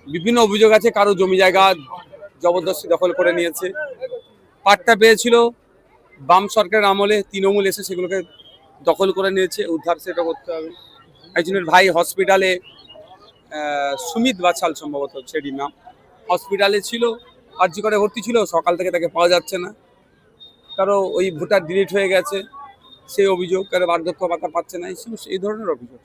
বিভিন্ন অভিযোগ আছে, কারো জমি জায়গা জবরদস্তি দখল করে নিয়েছে, পাট্টা পেয়েছিল বাম সরকারের আমলে, তৃণমূল এসে সেগুলোকে দখল করে নিয়েছে, উদ্ধার সেটা করতে হবে। একজনের ভাই হসপিটালে, সুমিত বাছাল সম্ভবত সেটির নাম, হসপিটালে ছিল, আর্জি করে ভর্তি ছিল, সকাল থেকে তাকে পাওয়া যাচ্ছে না, কারো ওই ভোটার ডিলিট হয়ে গেছে সেই অভিযোগ, কারো বার্ধক্য ভাতা পাচ্ছে না, এই ধরনের অভিযোগ।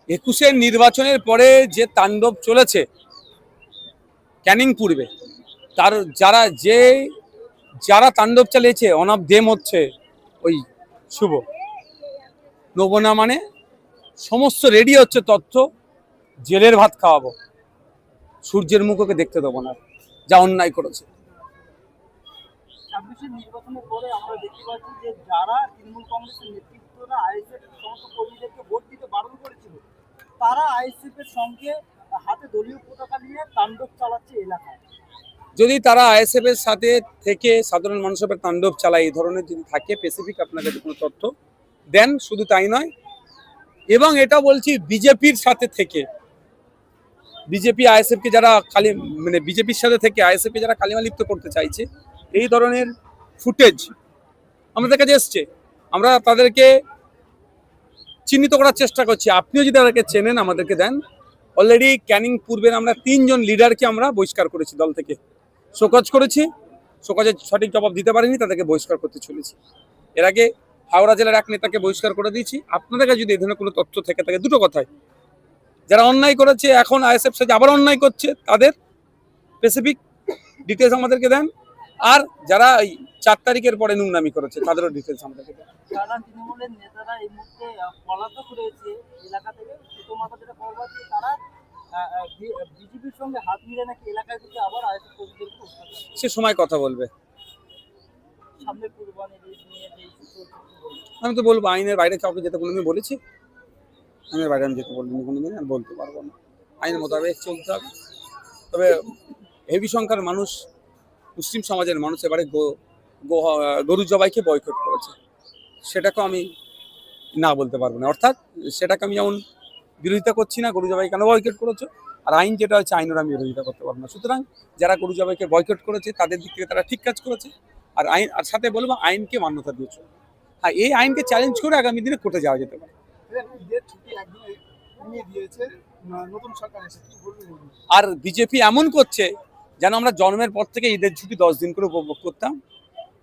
একুশের নির্বাচনের পরে যে তাণ্ডব চলেছে ক্যানিং পূর্বে, তার যারা তাণ্ডব চালিয়েছে, অন অফ দেম হচ্ছে ওই শুভ নবনা, মানে সমস্ত রেডি হচ্ছে তথ্য, জেলের ভাত খাওয়াবো, সূর্যের মুখকে দেখতে দেবো না, যা অন্যায় করেছে। 26 নির্বাচনের পরে আমরা দেখতে পাচ্ছি যে যারা তৃণমূল কংগ্রেসের নেতৃত্বরা আইএসএফ সমস্ত কর্মীদেরকে ভোট দিতে বারণ করেছিল, তারা আইএসএফ এর সঙ্গে হাতে দলীয় পতাকা নিয়ে তাণ্ডব চালাচ্ছে এলাকায়। যদি তারা আইএসএফ এর সাথে থেকে সাধারণ মানুষের তাণ্ডব চালায়, এই ধরনের যদি থাকে স্পেসিফিক আপনার কাছে কোনো তথ্য দেন, শুধু তাই নয়, এবং এটা বলছি বিজেপির সাথে থেকে, বিজেপি আইএসএফ কে যারা মানে বিজেপির সাথে থেকে আইএসএফ কে যারা কালিমা লিপ্ত করতে চাইছে, এই ধরনের ফুটেজ আমাদের কাছে এসছে, আমরা তাদেরকে চিহ্নিত করার চেষ্টা করছি। আপনিও যদি তাদেরকে চেনেন আমাদেরকে দেন। অলরেডি ক্যানিং পূর্বের আমরা 3 জন লিডারকে আমরা বহিষ্কার করেছি, দল থেকে শোকজ করেছি, শোকজের সঠিক জবাব দিতে পারিনি, তাদেরকে বহিষ্কার করতে চলেছি। এর আগে হাওড়া জেলার এক নেতাকে বহিষ্কার করে দিয়েছি। আপনাদের কাছে যদি এই ধরনের কোনো তথ্য থেকে থাকে, দুটো কথাই, যারা অন্যায় করেছে এখন আইএসএফ সাথে আবার অন্যায় করছে, তাদের স্পেসিফিক ডিটেলস আমাদেরকে দেন, আর যারা এই 4 তারিখের পরে নোংরামি করেছে তাদেরও ডিটেলস আমাদেরকে দেন। যারা তৃণমূলের নেতারা এই মুহূর্তে পলাতক রয়েছে এলাকা থেকে, শুধুমাত্র যেটা খবর পাচ্ছি তারা বিজেপির সঙ্গে হাত মিলে নাকি এলাকায় ঢুকে আবার আইএসএফ কর্মীদেরকে সে সময় কথা বলবে। সামনে কুরবানি নিয়ে আমি তো বলবো আইনের বাইরে কাউকে যেতে কোনোদিন বলেছি? আইনের বাইরে আমি যেতে বলিনি কোনোদিন, আমি বলতে পারবো না। আইন মোতাবেক চলতে হবে। তবে হেভি সংখ্যার মানুষ, মুসলিম সমাজের মানুষ এবারে গরু জবাইকে বয়কট করেছে, সেটাকেও আমি না বলতে পারবো না। অর্থাৎ সেটাকে আমি যেমন বিরোধিতা করছি না, গরু জবাই কেন বয়কট করেছো, আর আইন যেটা হচ্ছে আইনের আমি বিরোধিতা করতে পারবো না। সুতরাং যারা গরু জবাইকে বয়কট করেছে তাদের দিক থেকে তারা ঠিক কাজ করেছে, আর আইন, আর সাথে বলবো আইনকে মান্যতা দিয়েছে। হ্যাঁ, এই আইনকে চ্যালেঞ্জ করে আগামী দিনে কোর্টে যাওয়া যেতে পারে। আর বিজেপি এমন করছে যেন আমরা জন্মের পর থেকে ঈদের ছুটি 10 দিন করে উপভোগ করতাম।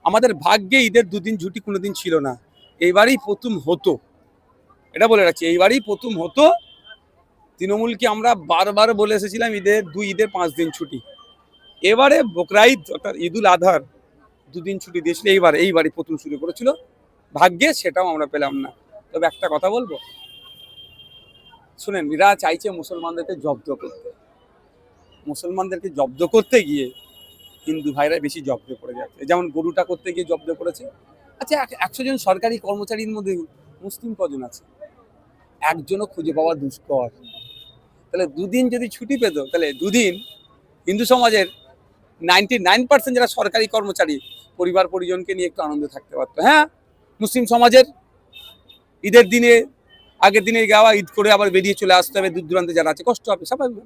আমাদের ভাগ্যে ঈদের 2 দিন ছুটি কোনোদিন ছিল না, এইবারই প্রথম হতো, এটা বলে রাখছি, এইবারই প্রথম হতো। তৃণমূলকে আমরা বারবার বলে এসেছিলাম ঈদের 5 দিন ছুটি, এবারে বকরা ঈদ অর্থাৎ ঈদুল আজহার 2 দিন ছুটি দিয়েছিল, এইবারই প্রথম শুরু করেছিল। ভাগ্যে সেটাও আমরা পেলাম না। তবে একটা কথা বলবো, শুনেন, এরা চাইছে মুসলমানদেরকে জব্দ করতে, মুসলমানদেরকে জব্দ করতে গিয়ে হিন্দু ভাইরা বেশি জব্দ করে যাচ্ছে। যেমন গরুটা করতে গিয়ে জব্দ করেছে। আচ্ছা, 100 জন সরকারি কর্মচারীর মধ্যে মুসলিম কজন আছে? একজনও খুঁজে পাওয়া দুষ্কর। তাহলে 2 দিন যদি ছুটি পেত, তাহলে 2 দিন হিন্দু সমাজের 99% যারা সরকারি কর্মচারী পরিবার পরিজনকে নিয়ে একটু আনন্দে থাকতে পারতো। হ্যাঁ, মুসলিম সমাজের ঈদের দিনে আগের দিনে গাওয়া, ঈদ করে আবার বেরিয়ে চলে আসতে হবে, দূর দূরান্তে যারা আছে কষ্ট হবে স্বাভাবিক।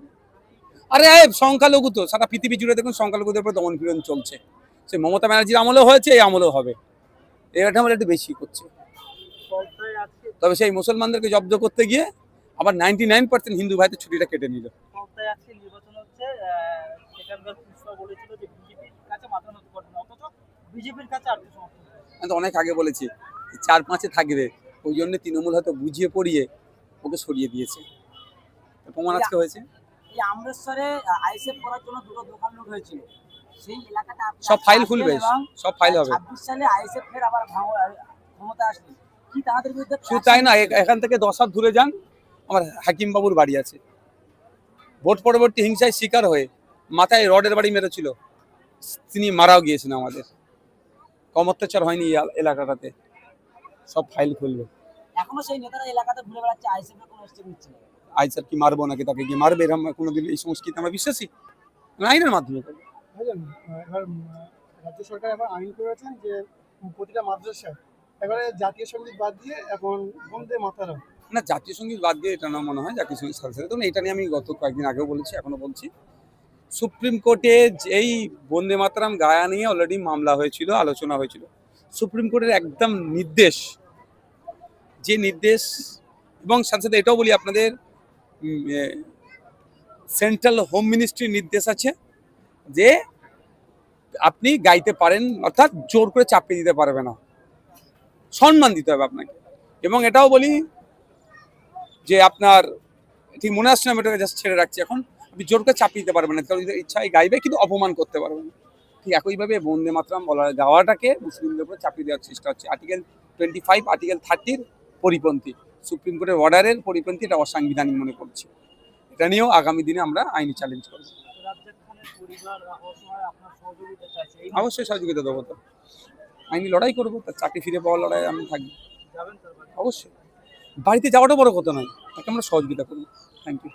আরে সংখ্যালঘু তো সারা পৃথিবী জুড়ে দেখুন সংখ্যালঘুদের উপর দমন পীড়ন চলছে, সে মমতা ব্যানার্জির আমলেও হয়েছে, এই আমলেও হবে। এটা আমরা একটু বেশি করছে। তবে সেই মুসলমানদেরকে জব্দ করতে গিয়ে আবার 99% হিন্দু ভাইদের ছুটিটা কেটে নিল। আমি তো অনেক আগে বলেছি 4-5-এ থাকবে, ওই জন্য তৃণমূল হয়তো বুঝিয়ে পড়িয়ে ওকে সরিয়ে দিয়েছে। প্রমাণ আজকে হয়েছে। সব ফাইল খুলবে, সব ফাইল হবে। শুধু তাই না, এখান থেকে 10 হাত দূরে যান, আমার হাকিম বাবুর বাড়ি আছে। ভোট পরবর্তী হিংসায় শিকার হয়ে মাথায় রডের বাড়ি মেরেছিল, তিনি মারাও গিয়েছেন। আমাদের কম অত্যাচার হয়নি এলাকাটাতে। সব ফাইল খুলবে। এখনো সেই নেতারা এলাকাতে ঘুরে বেড়াচ্ছে, আইএসএফ এর কোনো স্টেপ নিচ্ছে না। আইসার কি মারবো নাকি, তাকে কি মারবে, এরকম কোনোদিন এই সংস্কৃতি আমরা বিশ্বাসী? আমরা আইনের মাধ্যমে করবো। বুঝলেন? এবার রাজ্য সরকার এবার আইন করেছেন যে প্রতিটা মাদ্রাসায় এবারে জাতীয় সঙ্গীত বাদ দিয়ে এখন বন্দে মাতারাম। না, জাতীয় সঙ্গীত বাদ দিয়ে এটা না মনে হয়, জাতীয় সঙ্গীত সাথে সাথে, এটা নিয়ে আমি গত কয়েকদিন আগেও বলেছি, এখনো বলছি, সুপ্রিম কোর্টে যেই বন্দে মাতরম গায়া নিয়ে অলরেডি মামলা হয়েছিল, আলোচনা হয়েছিল, সুপ্রিম কোর্টের একদম নির্দেশ, যে নির্দেশ, এবং সাথে সাথে এটাও বলি আপনাদের সেন্ট্রাল হোম মিনিস্ট্রির নির্দেশ আছে যে আপনি গাইতে পারেন, অর্থাৎ জোর করে চাপিয়ে দিতে পারবে না, সম্মান দিতে হবে আপনাকে। এবং এটাও বলি যে আপনার ঠিক মনে আসছে না, এটাকে জাস্ট ছেড়ে রাখছি এখন, আপনি জোর করে চাপিয়ে দিতে পারবেন না, কারণ ইচ্ছায় গাইবে কিন্তু অপমান করতে পারবেন না। ঠিক একইভাবে বন্দে মাতরম বলার গাওয়াটাকে মুসলিমদের উপরে চাপিয়ে দেওয়ার চেষ্টা হচ্ছে, আর্টিকেল 25 আর্টিকেল 30 পরিপন্থী, সুপ্রিম কোর্টের অর্ডারের পরিপন্থী, এটা অসাংবিধানিক মনে করছি। এটা নিয়েও আগামী দিনে আমরা আইনি চ্যালেঞ্জ করবো। রাজ্জাক খানের পরিবার অসময়ে আপনার সহযোগিতা চাইছে, এই অবশ্যই সহযোগিতা দেবো, তো আইনি লড়াই করবো, তার চাকরি ফিরে পাওয়ার লড়াই আমি থাকবো যাবেন তার বাড়ি? অবশ্যই। বাড়িতে যাওয়াটা বড় কথা নয়, তাকে আমরা সহযোগিতা করবো। Thank you.